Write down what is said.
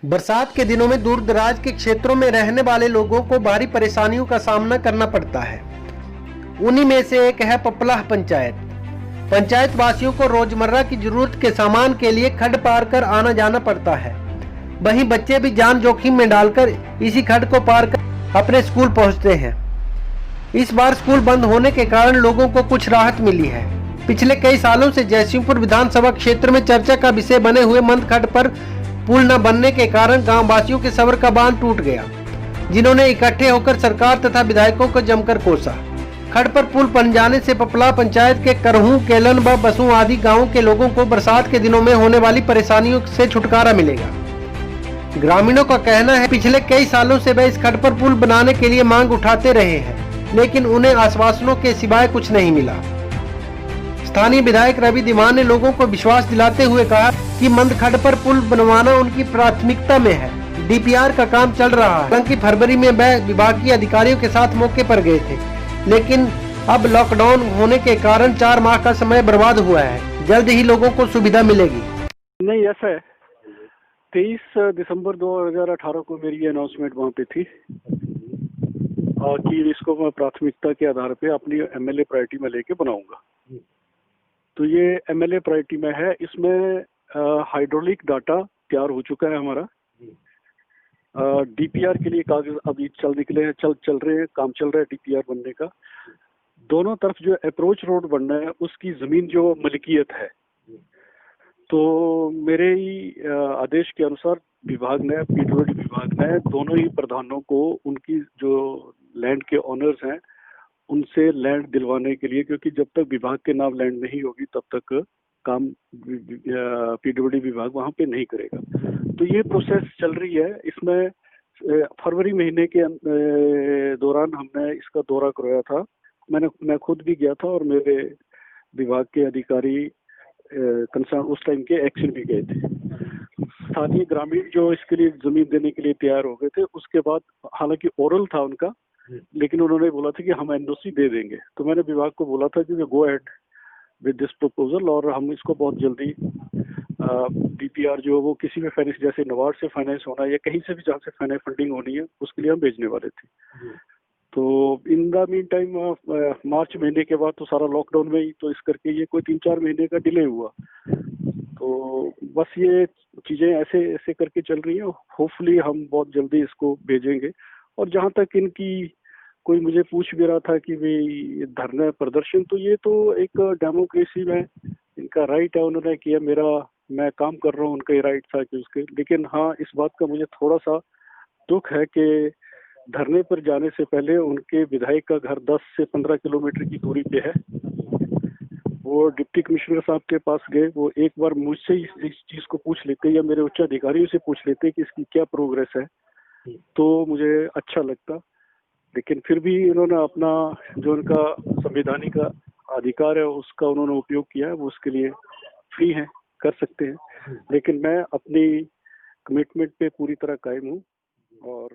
बरसात के दिनों में दूर दराज के क्षेत्रों में रहने वाले लोगों को भारी परेशानियों का सामना करना पड़ता है। उन्हीं में से एक है पपलाह पंचायत। पंचायत वासियों को रोजमर्रा की जरूरत के सामान के लिए खड्ड पार कर आना जाना पड़ता है। वहीं बच्चे भी जान जोखिम में डालकर इसी खड्ड को पार कर अपने स्कूल पहुंचते हैं। इस बार स्कूल बंद होने के कारण लोगों को कुछ राहत मिली है। पिछले कई सालों से जयसिंहपुर विधानसभा क्षेत्र में चर्चा का विषय बने हुए मंद खड्ड पर पुल न बनने के कारण गांव वासियों के सब्र का बांध टूट गया, जिन्होंने इकट्ठे होकर सरकार तथा विधायकों को जमकर कोसा। खड्ड पर पुल बन जाने से पपलाह पंचायत के करहू, केलन व बसु आदि गांवों के लोगों को बरसात के दिनों में होने वाली परेशानियों से छुटकारा मिलेगा। ग्रामीणों का कहना है पिछले कई सालों से वे इस खड्ड पर पुल बनाने के लिए मांग उठाते रहे हैं, लेकिन उन्हें आश्वासनों के सिवाय कुछ नहीं मिला। स्थानीय विधायक रवि धीमान ने लोगों को विश्वास दिलाते हुए कहा कि मंद खड्ड पर पुल बनवाना उनकी प्राथमिकता में है। डीपीआर का काम चल रहा है। हालांकि फरवरी में वह विभागीय अधिकारियों के साथ मौके पर गए थे, लेकिन अब लॉकडाउन होने के कारण 4 माह का समय बर्बाद हुआ है। जल्द ही लोगों को सुविधा मिलेगी। नहीं, ऐसा है, 23 दिसंबर 2018 को मेरी अनाउंसमेंट वहाँ पे थी कि इसको मैं प्राथमिकता के आधार पे अपनी एमएलए प्रायोरिटी में लेके बनाऊंगा। तो ये एमएलए प्रायोरिटी में है। इसमें हाइड्रोलिक डाटा तैयार हो चुका है हमारा। डीपीआर के लिए कागज अभी चल रहे हैं, काम चल रहा है डीपीआर बनने का। दोनों तरफ जो अप्रोच रोड बनना है उसकी जमीन जो मलिकियत है, तो मेरे ही आदेश के अनुसार विभाग ने, पीडब्ल्यूडी विभाग ने दोनों ही प्रधानों को उनकी जो लैंड के ऑनर्स हैं उनसे लैंड दिलवाने के लिए, क्योंकि जब तक विभाग के नाम लैंड नहीं होगी तब तक काम पीडब्ल्यूडी विभाग वहां पे नहीं करेगा। तो ये प्रोसेस चल रही है। इसमें फरवरी महीने के दौरान हमने इसका दौरा करवाया था। मैं खुद भी गया था और मेरे विभाग के अधिकारी कंसर्न उस टाइम के एक्शन भी गए थे। स्थानीय ग्रामीण जो इसके लिए जमीन देने के लिए तैयार हो गए थे, उसके बाद हालांकि ओरल था उनका, लेकिन उन्होंने बोला था कि हम एनओसी दे देंगे। तो मैंने विभाग को बोला था कि go ahead with this proposal, और हम इसको बहुत जल्दी डीपीआर जो वो किसी भी फाइनेंस, जैसे नबार्ड से फाइनेंस होना या कहीं से भी जहाँ से फाइनेंस फंडिंग होनी है, उसके लिए हम भेजने वाले थे। तो इन द मीन टाइम मार्च महीने के बाद तो सारा लॉकडाउन में ही, तो इस करके ये कोई 3-4 महीने का डिले हुआ। तो बस ये चीजें ऐसे ऐसे करके चल रही है। होपफुली हम बहुत जल्दी इसको भेजेंगे। और जहाँ तक इनकी कोई मुझे पूछ भी रहा था कि भाई धरना प्रदर्शन, तो ये तो एक डेमोक्रेसी में इनका राइट है, उन्होंने किया। मैं काम कर रहा हूँ, उनका ही राइट था कि उसके। लेकिन हाँ, इस बात का मुझे थोड़ा सा दुख है कि धरने पर जाने से पहले उनके विधायक का घर 10 से 15 किलोमीटर की दूरी पे है। वो डिप्टी कमिश्नर साहब के पास गए, वो एक बार मुझसे इस चीज को पूछ लेते या मेरे उच्च अधिकारियों से पूछ लेते कि इसकी क्या प्रोग्रेस है, तो मुझे अच्छा लगता। लेकिन फिर भी इन्होंने अपना जो उनका संवैधानिक अधिकार है उसका उन्होंने उपयोग किया है। वो उसके लिए फ्री है, कर सकते हैं। लेकिन मैं अपनी कमिटमेंट पे पूरी तरह कायम हूँ और